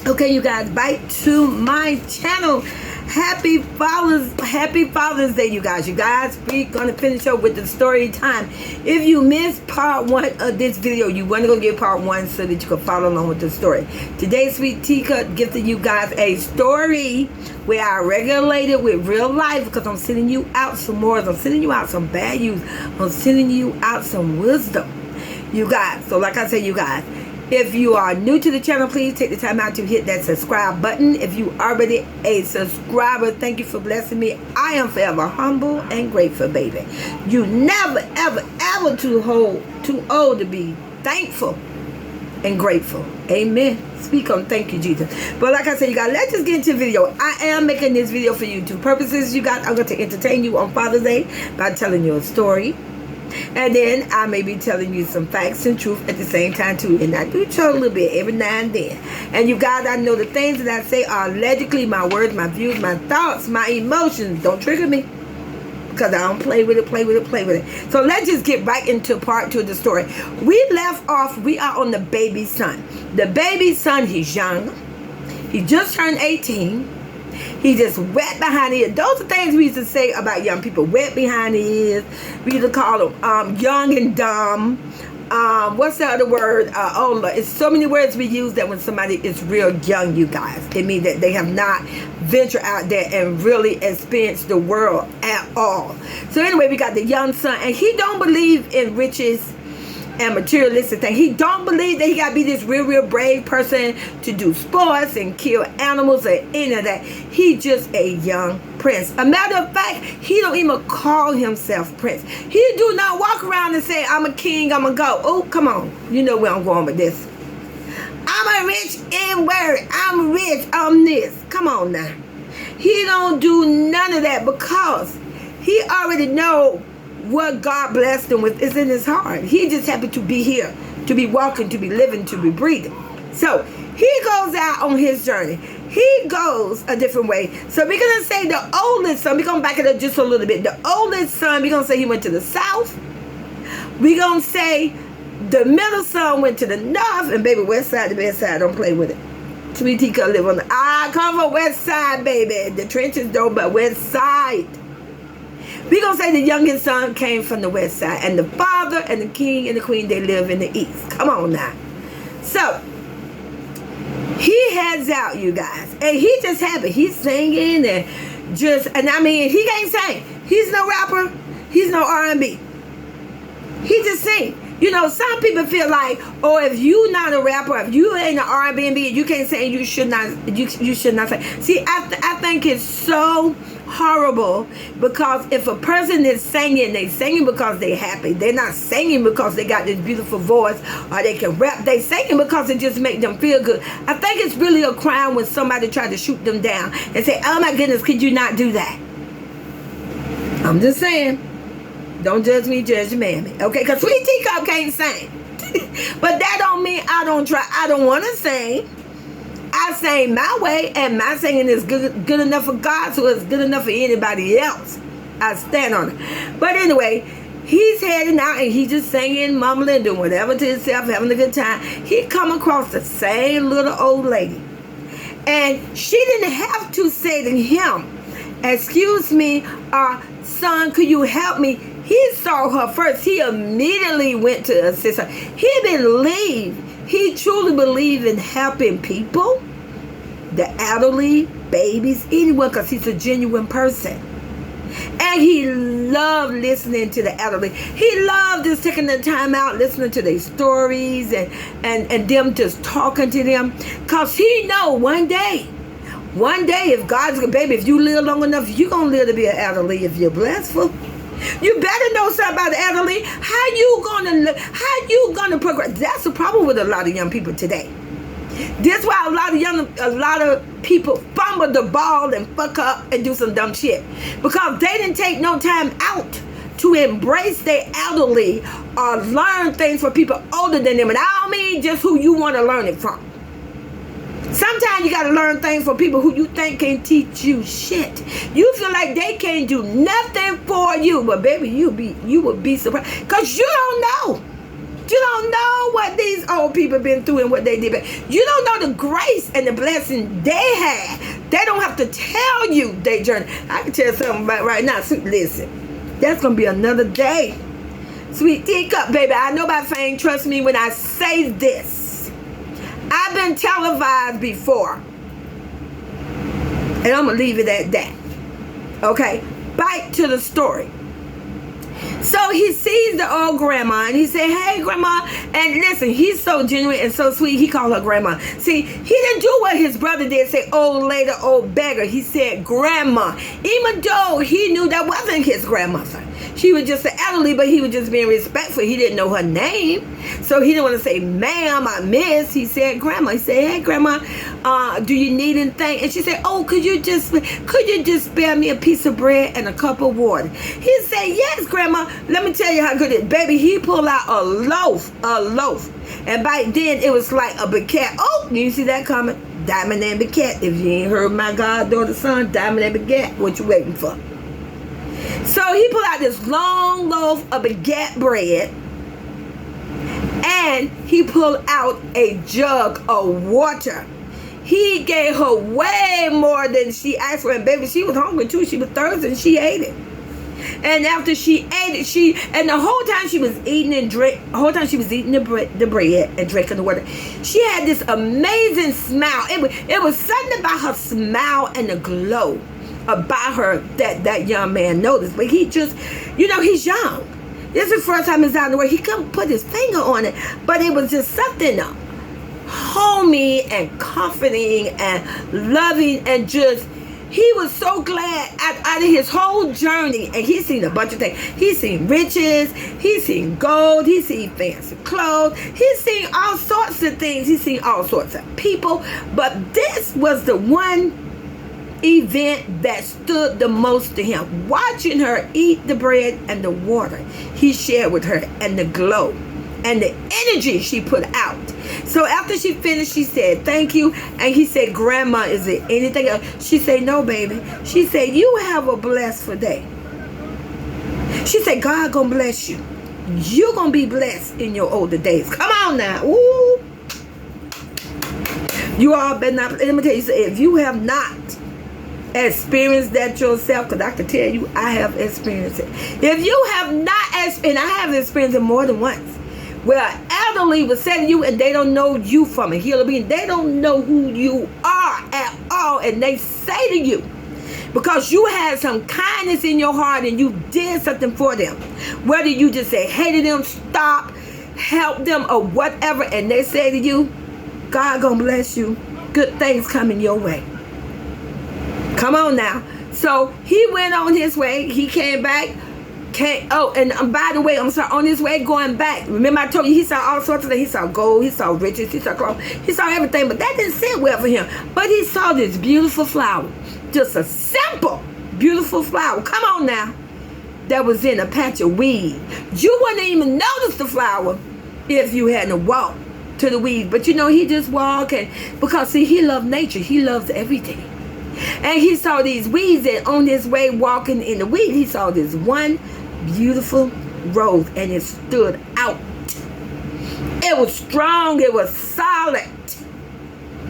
Okay, you guys, back to my channel. Happy Father's Day, you guys. You guys, we're gonna finish up with the story time. If you missed part 1 of this video, you want to go get part 1 so that you can follow along with the story. Today, Sweet Tika gifted you guys a story where I regulated with real life, because I'm sending you out some more. I'm sending you out some values. I'm sending you out some wisdom, you guys. So like I said, you guys, if you are new to the channel, please take the time out to hit that subscribe button. If you are already a subscriber, thank you for blessing me. I am forever humble and grateful, baby. You never, ever, ever too old to be thankful and grateful. Amen. Speak on. Thank you, Jesus. But like I said, you guys, let's just get into the video. I am making this video for YouTube purposes. You guys, I'm going to entertain you on Father's Day by telling you a story. And then I may be telling you some facts and truth at the same time too. And I do show a little bit every now and then. And you guys, I know the things that I say are allegedly my words, my views, my thoughts, my emotions. Don't trigger me, because I don't play with it. So let's just get right into part 2 of the story. We left off, we are on the baby son. The baby son, he's young. He just turned 18. He just wet behind the ears. Those are things we used to say about young people. Wet behind the ears. We used to call them young and dumb. What's the other word? It's so many words we use that when somebody is real young, you guys. It means that they have not ventured out there and really experienced the world at all. So anyway, we got the young son. And he don't believe in riches and materialistic thing. He don't believe that he got to be this real brave person to do sports and kill animals or any of that. He just a young prince. A matter of fact, he don't even call himself prince. He do not walk around and say, I'm a king, I'm a go. Oh, come on. You know where I'm going with this. I'm a rich word. I'm rich. I'm this. Come on now. He don't do none of that, because he already know what God blessed him with is in his heart. He just happened to be here, to be walking, to be living, to be breathing. So he goes out on his journey. He goes a different way. So we're going to say the oldest son, we're going to back it up just a little bit. The oldest son, we're going to say he went to the south. We're going to say the middle son went to the north. And baby, west side to best side, don't play with it. Sweet Tika live on the, I come from west side, baby. The trenches don't, but west side. We're going to say the youngest son came from the west side. And the father and the king and the queen, they live in the east. Come on now. So, he heads out, you guys. And he just happy. He's singing and I mean, he can't sing. He's no rapper. He's no R&B. He just sing. You know, some people feel like, oh, if you not a rapper, if you ain't an R&B and you can't sing, you should not sing. See, I think it's so horrible, because if a person is singing, they singing because they're happy. They're not singing because they got this beautiful voice or they can rap. They singing because it just makes them feel good. I think it's really a crime when somebody try to shoot them down and say, oh my goodness, could you not do that? I'm just saying. Don't judge me, judge mammy. Okay, because Sweet Teacup can't sing. But that don't mean I don't try. I don't want to sing. I sing my way, and my singing is good enough for God, so it's good enough for anybody else. I stand on it. But anyway, he's heading out, and he's just singing, mumbling, doing whatever to himself, having a good time. He come across the same little old lady. And she didn't have to say to him, excuse me, son, could you help me? He saw her first. He immediately went to assist her. He truly believed in helping people, the elderly, babies, anyone, because he's a genuine person. And he loved listening to the elderly. He loved just taking the time out, listening to their stories and them just talking to them. Because he know one day, if God's a baby, if you live long enough, you're going to live to be an elderly if you're blessed. You better know something about the elderly. How you gonna progress? That's the problem with a lot of young people today. That's why a lot of people fumble the ball and fuck up and do some dumb shit, because they didn't take no time out to embrace their elderly or learn things from people older than them. And I don't mean just who you want to learn it from. Sometimes you got to learn things from people who you think can teach you shit. You feel like they can't do nothing for you, but baby, you would be surprised, because you don't know. You don't know what these old people been through and what they did. You don't know the grace and the blessing they had. They don't have to tell you their journey. I can tell you something about right now. So listen, that's going to be another day. Sweet teacup, baby. I know about fame. Trust me when I say this. I've been televised before. And I'm going to leave it at that. Okay? Back to the story. So he sees the old grandma and he said, hey, grandma. And listen, he's so genuine and so sweet. He called her grandma. See, he didn't do what his brother did, say old lady, old beggar. He said grandma. Even though he knew that wasn't his grandmother. She was just an elderly, but he was just being respectful. He didn't know her name. So he didn't want to say, ma'am, I miss. He said, grandma. He said, hey, grandma, do you need anything? And she said, oh, could you just spare me a piece of bread and a cup of water? He said, yes, grandma. Let me tell you how good it is. Baby, he pulled out a loaf. And back then, it was like a baguette. Oh, you see that coming? Diamond and baguette. If you ain't heard my goddaughter's son, diamond and baguette, what you waiting for? So he pulled out this long loaf of baguette bread and he pulled out a jug of water. He gave her way more than she asked for. And baby, she was hungry too. She was thirsty and she ate it. And after she ate it, and the whole time she was eating the bread and drinking the water, she had this amazing smile. It was something about her smile and the glow about her that young man noticed. But he just, he's young. This is the first time he's out in the world. He couldn't put his finger on it, but it was just something homey and comforting and loving, and just, he was so glad out of his whole journey. And he's seen a bunch of things. He's seen riches, he's seen gold, he's seen fancy clothes, he's seen all sorts of things, he's seen all sorts of people, but this was the one event that stood the most to him. Watching her eat the bread and the water he shared with her, and the glow and the energy she put out. So after she finished, she said, thank you. And he said, grandma, is it anything else? She said, no, baby. She said, you have a blessed day. She said, God gonna bless you. You're gonna be blessed in your older days. Come on now. Ooh. You all better not. Let me tell you, if you have not experience that yourself, because I can tell you I have experienced it. If you have not and I have experienced it more than once, where an elderly was say to you and they don't know you from a human being, they don't know who you are at all, and they say to you, because you had some kindness in your heart and you did something for them, whether you just say hey to them, stop, help them, or whatever, and they say to you, God gonna bless you, good things coming your way. Come on now. So he went on his way. He came back. And by the way, I'm sorry, on his way going back, remember I told you he saw all sorts of things. He saw gold, he saw riches, he saw clothes, he saw everything, but that didn't sit well for him. But he saw this beautiful flower, just a simple, beautiful flower. Come on now. That was in a patch of weed. You wouldn't even notice the flower if you hadn't walked to the weed. But he just walked, and because see, he loved nature. He loves everything. And he saw these weeds, and on his way walking in the weed, he saw this one beautiful rose, and it stood out. It was strong, it was solid,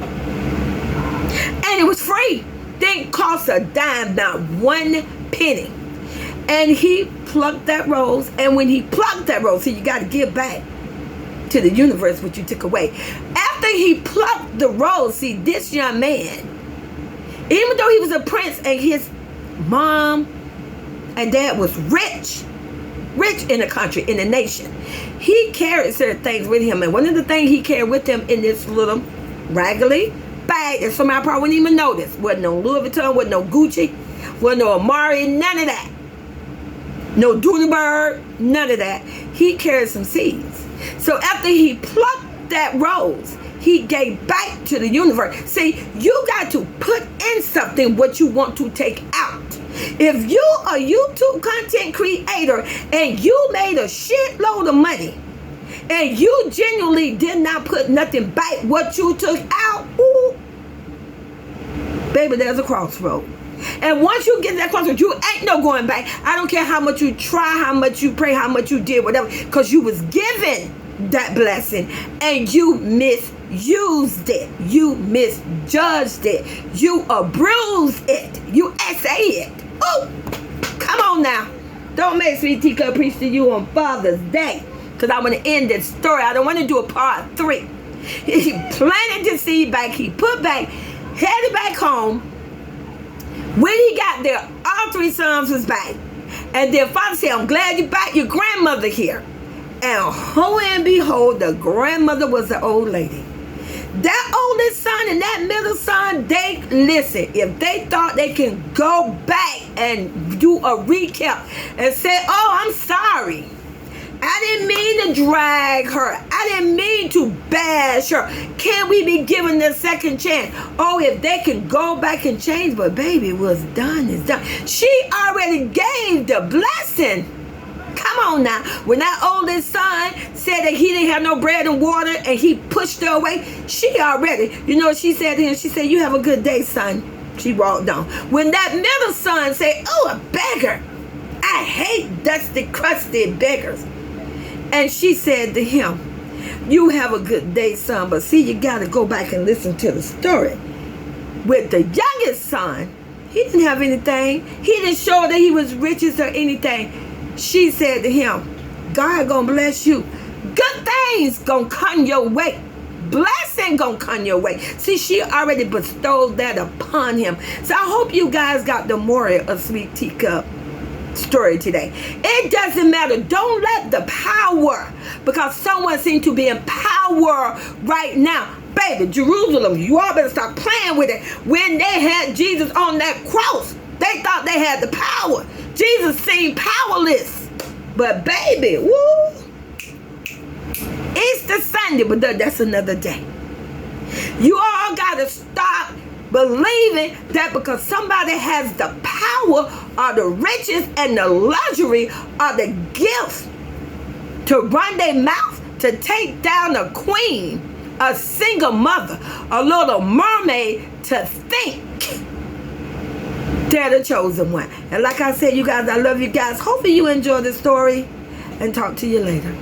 and it was free. Didn't cost a dime, not one penny. And he plucked that rose, and when he plucked that rose, see, you got to give back to the universe what you took away. After he plucked the rose, see, this young man, even though he was a prince and his mom and dad was rich in the country, in the nation, he carried certain things with him. And one of the things he carried with him in this little raggedy bag that somebody probably wouldn't even notice, wasn't no Louis Vuitton, wasn't no Gucci, wasn't no Amari, none of that. No Dooneyberg, none of that. He carried some seeds. So after he plucked that rose, he gave back to the universe. See, you got to put in something what you want to take out. If you a YouTube content creator and you made a shitload of money and you genuinely did not put nothing back what you took out, ooh, baby, there's a crossroad. And once you get that crossroad, you ain't no going back. I don't care how much you try, how much you pray, how much you did, whatever, because you was given that blessing and you misused it. You misjudged it. You abused it. You essay it. Oh, come on now. Don't make Sweet Teacup preach to you on Father's Day, because I want to end this story. I don't want to do a part 3. He planted the seed back. He put back, headed back home. When he got there, all 3 sons was back. And their father said, I'm glad you're back. Your grandmother here. And lo and behold, the grandmother was the old lady. That oldest son and that middle son, they listen. If they thought they can go back and do a recap and say, oh, I'm sorry, I didn't mean to drag her, I didn't mean to bash her, can we be given a second chance? Oh, if they can go back and change, but baby, what's done is done. She already gave the blessing. Come on now. When that oldest son said that he didn't have no bread and water and he pushed her away, she already, you know what she said to him? She said, you have a good day, son. She walked on. When that middle son said, oh, a beggar. I hate dusty, crusty beggars. And she said to him, you have a good day, son. But see, you got to go back and listen to the story. With the youngest son, he didn't have anything. He didn't show that he was riches or anything. She said to him, God gonna bless you. Good things gonna come your way. Blessing gonna come your way. See, she already bestowed that upon him. So I hope you guys got the moral of Sweet Teacup story today. It doesn't matter. Don't let the power, because someone seems to be in power right now. Baby, Jerusalem, you all better stop playing with it. When they had Jesus on that cross, they thought they had the power. Jesus seemed powerless. But baby, woo, Easter Sunday, but that's another day. You all got to stop believing that because somebody has the power or the riches and the luxury or the gifts to run their mouth to take down a queen, a single mother, a little mermaid, to think they're the chosen one. And like I said, you guys, I love you guys. Hopefully you enjoy the story, and talk to you later.